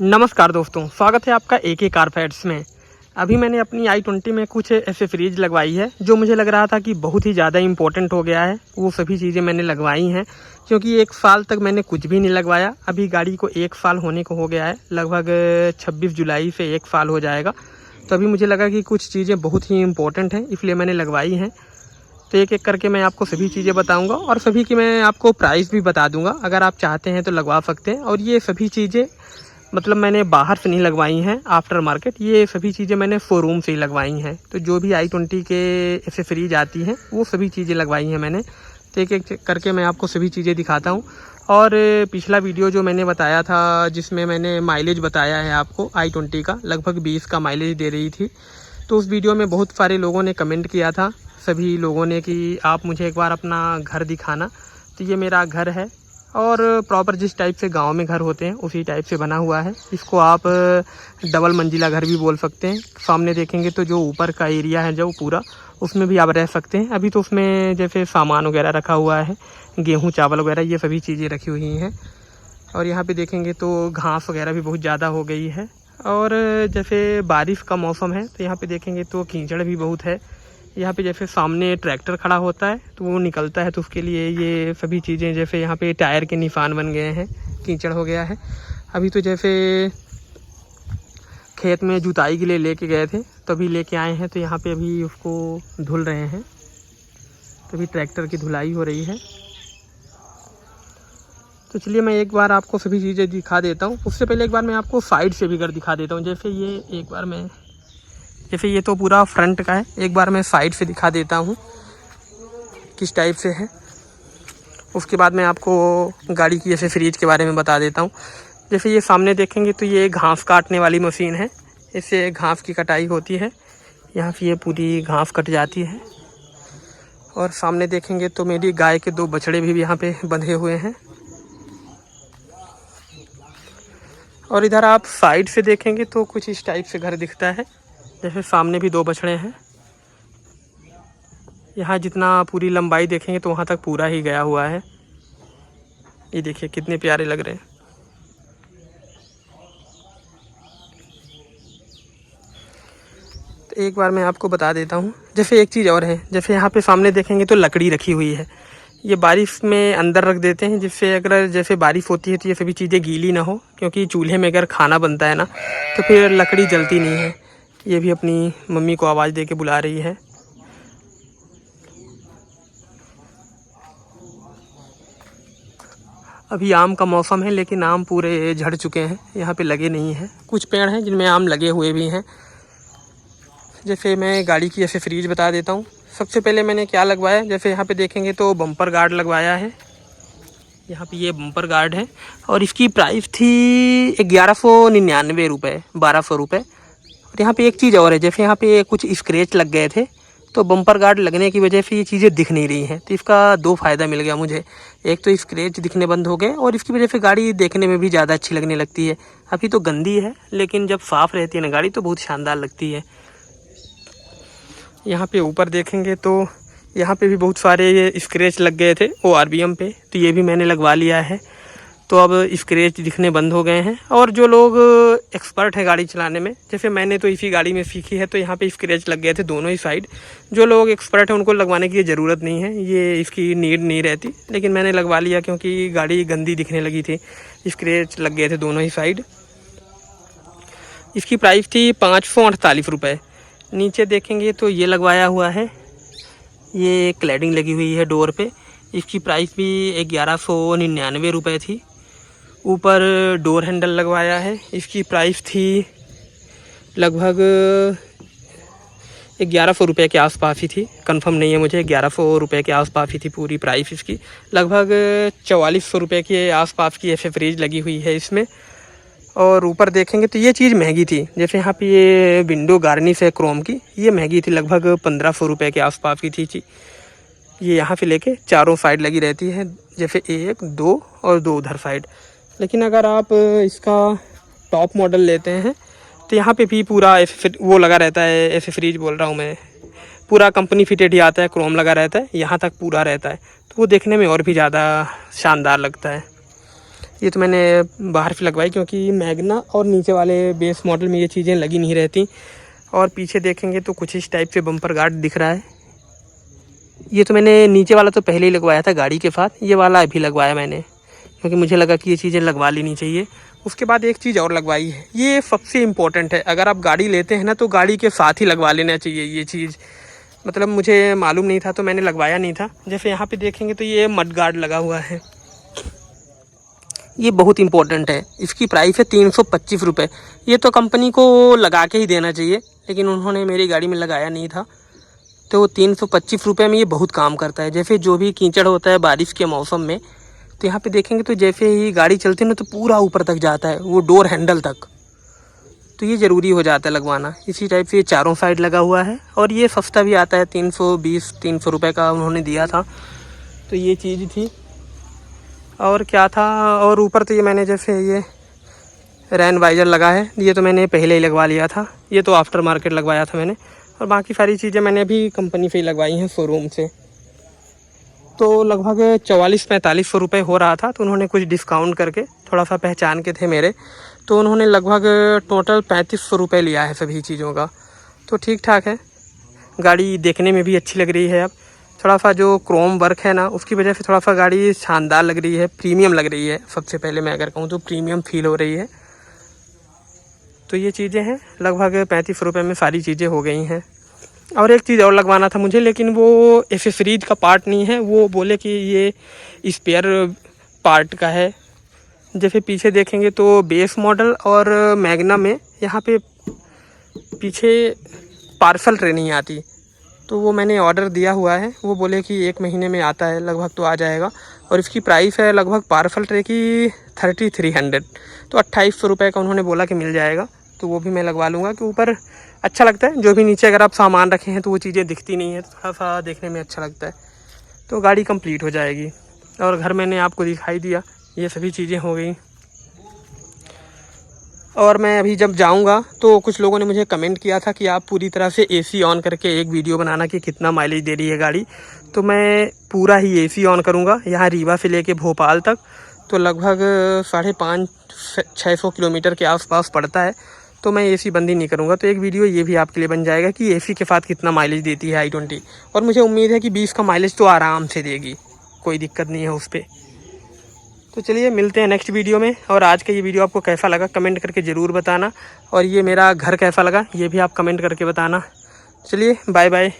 नमस्कार दोस्तों, स्वागत है आपका AK कार फैक्ट्स में। अभी मैंने अपनी i20 में कुछ ऐसे फ्रीज लगवाई है जो मुझे लग रहा था कि बहुत ही ज़्यादा इम्पोर्टेंट हो गया है। वो सभी चीज़ें मैंने लगवाई हैं क्योंकि 1 साल तक मैंने कुछ भी नहीं लगवाया। अभी गाड़ी को 1 साल होने को हो गया है, लगभग 26 जुलाई से 1 साल हो जाएगा। तो अभी मुझे लगा कि कुछ चीज़ें बहुत ही इम्पोर्टेंट हैं, इसलिए मैंने लगवाई हैं। तो एक एक करके मैं आपको सभी चीज़ें बताऊँगा और सभी की मैं आपको प्राइस भी बता दूँगा। अगर आप चाहते हैं तो लगवा सकते हैं। और ये सभी चीज़ें मतलब मैंने बाहर से नहीं लगवाई हैं आफ्टर मार्केट, ये सभी चीज़ें मैंने शोरूम से ही लगवाई हैं। तो जो भी i20 के एसेसरीज आती हैं वो सभी चीज़ें लगवाई हैं मैंने। तो एक एक करके मैं आपको सभी चीज़ें दिखाता हूँ। और पिछला वीडियो जो मैंने बताया था जिसमें मैंने माइलेज बताया है आपको i20 का, लगभग 20 का माइलेज दे रही थी। तो उस वीडियो में बहुत सारे लोगों ने कमेंट किया था, सभी लोगों ने, कि आप मुझे एक बार अपना घर दिखाना। तो ये मेरा घर है और प्रॉपर जिस टाइप से गांव में घर होते हैं उसी टाइप से बना हुआ है। इसको आप डबल मंजिला घर भी बोल सकते हैं। सामने देखेंगे तो जो ऊपर का एरिया है जो पूरा, उसमें भी आप रह सकते हैं। अभी तो उसमें जैसे सामान वगैरह रखा हुआ है, गेहूं चावल वगैरह ये सभी चीज़ें रखी हुई हैं। और यहाँ पे देखेंगे तो घास वगैरह भी बहुत ज़्यादा हो गई है। और जैसे बारिश का मौसम है तो यहाँ पे देखेंगे तो कीचड़ भी बहुत है। यहाँ पे जैसे सामने ट्रैक्टर खड़ा होता है तो वो निकलता है, तो उसके लिए ये सभी चीज़ें, जैसे यहाँ पे टायर के निशान बन गए हैं, कीचड़ हो गया है। अभी तो जैसे खेत में जुताई के लिए लेके गए थे तो अभी लेके आए हैं, तो यहाँ पे अभी उसको धुल रहे हैं। तो अभी ट्रैक्टर की धुलाई हो रही है। तो चलिए मैं एक बार आपको सभी चीज़ें दिखा देता हूँ। उससे पहले एक बार मैं आपको साइड से भी घर दिखा देता हूँ। जैसे ये तो पूरा फ्रंट का है, एक बार मैं साइड से दिखा देता हूँ किस टाइप से है। उसके बाद मैं आपको गाड़ी की जैसे फ्रीज के बारे में बता देता हूँ। जैसे ये सामने देखेंगे तो ये घास काटने वाली मशीन है, इससे घास की कटाई होती है। यहाँ से ये पूरी घास कट जाती है। और सामने देखेंगे तो मेरी गाय के 2 बछड़े भी यहाँ पे बंधे हुए हैं। और इधर आप साइड से देखेंगे तो कुछ इस टाइप से घर दिखता है। जैसे सामने भी 2 बछड़े हैं। यहाँ जितना पूरी लंबाई देखेंगे तो वहाँ तक पूरा ही गया हुआ है। ये देखिए कितने प्यारे लग रहे हैं। तो एक बार मैं आपको बता देता हूँ। जैसे एक चीज़ और है, जैसे यहाँ पे सामने देखेंगे तो लकड़ी रखी हुई है। ये बारिश में अंदर रख देते हैं, जिससे अगर जैसे बारिश होती है तो ये सभी चीज़ें गीली ना हो, क्योंकि चूल्हे में अगर खाना बनता है ना तो फिर लकड़ी जलती नहीं है। ये भी अपनी मम्मी को आवाज़ दे के बुला रही है। अभी आम का मौसम है लेकिन आम पूरे झड़ चुके हैं, यहाँ पे लगे नहीं हैं। कुछ पेड़ हैं जिनमें आम लगे हुए भी हैं। जैसे मैं गाड़ी की ऐसे फ्रीज बता देता हूँ। सबसे पहले मैंने क्या लगवाया, जैसे यहाँ पे देखेंगे तो बम्पर गार्ड लगवाया है। यहाँ पे ये बम्पर गार्ड है और इसकी प्राइस थी 1199 रुपये, 1200 रुपये। और यहाँ पे एक चीज़ और है, जैसे यहाँ पे कुछ स्क्रैच लग गए थे तो बम्पर गार्ड लगने की वजह से ये चीज़ें दिख नहीं रही हैं। तो इसका 2 फ़ायदा मिल गया मुझे। एक तो स्क्रैच दिखने बंद हो गए और इसकी वजह से गाड़ी देखने में भी ज़्यादा अच्छी लगने लगती है। अभी तो गंदी है लेकिन जब साफ़ रहती है ना गाड़ी तो बहुत शानदार लगती है। यहाँ पे ऊपर देखेंगे तो यहाँ पे भी बहुत सारे ये स्क्रैच लग गए थे ORBM पे, तो ये भी मैंने लगवा लिया है। तो अब स्क्रैच दिखने बंद हो गए हैं। और जो लोग एक्सपर्ट हैं गाड़ी चलाने में, जैसे मैंने तो इसी गाड़ी में सीखी है, तो यहाँ पे स्क्रैच लग गए थे दोनों ही साइड। जो लोग एक्सपर्ट हैं उनको लगवाने की ज़रूरत नहीं है, ये इसकी नीड नहीं रहती, लेकिन मैंने लगवा लिया क्योंकि गाड़ी गंदी दिखने लगी थी। स्क्रैच लग गए थे दोनों ही साइड। इसकी प्राइस थी 548 रुपये। नीचे देखेंगे तो ये लगवाया हुआ है, ये क्लैडिंग लगी हुई है डोर पे। इसकी प्राइस भी 1199 रुपये थी। ऊपर डोर हैंडल लगवाया है, इसकी प्राइस थी लगभग 1100 रुपये के आसपास ही थी। कंफर्म नहीं है मुझे, 1100 रुपये के आसपास ही थी पूरी प्राइस इसकी। लगभग 4400 रुपये के आसपास की ऐसे फ्रीज लगी हुई है इसमें। और ऊपर देखेंगे तो ये चीज़ महंगी थी, जैसे यहाँ पे ये विंडो गार्निश है क्रोम की, ये महंगी थी, लगभग 1500 रुपये के आसपास की थी। ये यहाँ से लेके चारों साइड लगी रहती है, जैसे 1, 2 और 2 उधर साइड। लेकिन अगर आप इसका टॉप मॉडल लेते हैं तो यहाँ पे भी पूरा वो लगा रहता है, ऐसे फ्रीज बोल रहा हूँ मैं, पूरा कंपनी फिटेड ही आता है, क्रोम लगा रहता है, यहाँ तक पूरा रहता है, तो वो देखने में और भी ज़्यादा शानदार लगता है। ये तो मैंने बाहर से लगवाई, क्योंकि मैग्ना और नीचे वाले बेस मॉडल में ये चीज़ें लगी नहीं रहती। और पीछे देखेंगे तो कुछ इस टाइप से बम्पर गार्ड दिख रहा है। ये तो मैंने नीचे वाला तो पहले ही लगवाया था गाड़ी के साथ, ये वाला अभी लगवाया मैंने, क्योंकि मुझे लगा कि ये चीज़ें लगवा लेनी चाहिए। उसके बाद एक चीज़ और लगवाई है, ये सबसे इम्पोर्टेंट है। अगर आप गाड़ी लेते हैं ना तो गाड़ी के साथ ही लगवा लेना चाहिए ये चीज़। मतलब मुझे मालूम नहीं था तो मैंने लगवाया नहीं था। जैसे यहाँ पे देखेंगे तो ये मड गार्ड लगा हुआ है, ये बहुत इंपॉर्टेंट है। इसकी प्राइस है 325 रुपये। ये तो कंपनी को लगा के ही देना चाहिए, लेकिन उन्होंने मेरी गाड़ी में लगाया नहीं था, तो 325 रुपये में ये बहुत काम करता है। जैसे जो भी कीचड़ होता है बारिश के मौसम में, तो यहाँ पे देखेंगे तो जैसे ही गाड़ी चलती है ना तो पूरा ऊपर तक जाता है, वो डोर हैंडल तक। तो ये ज़रूरी हो जाता है लगवाना। इसी टाइप से ये चारों साइड लगा हुआ है, और ये सस्ता भी आता है, 320-300 रुपये का उन्होंने दिया था। तो ये चीज़ थी। और क्या था, और ऊपर तो ये मैंने जैसे ये रैन वाइजर लगा है, ये तो मैंने पहले ही लगवा लिया था, ये तो आफ्टर मार्केट लगवाया था मैंने। और बाकी सारी चीज़ें मैंने अभी कंपनी से ही लगवाई हैं, शोरूम से। तो लगभग 44-45 रुपये हो रहा था, तो उन्होंने कुछ डिस्काउंट करके, थोड़ा सा पहचान के थे मेरे, तो उन्होंने लगभग टोटल 3500 रुपये लिया है सभी चीज़ों का। तो ठीक ठाक है, गाड़ी देखने में भी अच्छी लग रही है। अब थोड़ा सा जो क्रोम वर्क है ना, उसकी वजह से थोड़ा सा गाड़ी शानदार लग रही है, प्रीमियम लग रही है। सबसे पहले मैं अगर कहूँ तो प्रीमियम फील हो रही है। तो ये चीज़ें हैं, लगभग 35 रुपये में सारी चीज़ें हो गई हैं। और एक चीज़ और लगवाना था मुझे, लेकिन वो एसेसरीज का पार्ट नहीं है, वो बोले कि ये स्पेयर पार्ट का है। जैसे पीछे देखेंगे तो बेस मॉडल और मैग्ना में यहाँ पे पीछे पार्सल ट्रे नहीं आती, तो वो मैंने ऑर्डर दिया हुआ है। वो बोले कि 1 महीने में आता है, लगभग तो आ जाएगा। और इसकी प्राइस है लगभग पार्सल ट्रे की 3300, तो 2800 रुपये का उन्होंने बोला कि मिल जाएगा। तो वो भी मैं लगवा लूँगा, कि ऊपर अच्छा लगता है, जो भी नीचे अगर आप सामान रखे हैं तो वो चीज़ें दिखती नहीं है, तो थोड़ा सा देखने में अच्छा लगता है। तो गाड़ी कंप्लीट हो जाएगी। और घर मैंने आपको दिखाई दिया, ये सभी चीज़ें हो गई। और मैं अभी जब जाऊंगा तो कुछ लोगों ने मुझे कमेंट किया था कि आप पूरी तरह से एसी ऑन करके एक वीडियो बनाना कि कितना माइलेज दे रही है गाड़ी। तो मैं पूरा ही एसी ऑन करूंगा, यहाँ रीवा से लेके भोपाल तक, तो लगभग 550-600 किलोमीटर के आसपास पड़ता है। तो मैं एसी बंद ही नहीं करूँगा। तो एक वीडियो ये भी आपके लिए बन जाएगा कि एसी के साथ कितना माइलेज देती है i20। और मुझे उम्मीद है कि 20 का माइलेज तो आराम से देगी, कोई दिक्कत नहीं है उस पर। तो चलिए मिलते हैं नेक्स्ट वीडियो में। और आज का ये वीडियो आपको कैसा लगा कमेंट करके ज़रूर बताना, और ये मेरा घर कैसा लगा ये भी आप कमेंट करके बताना। चलिए बाय बाय।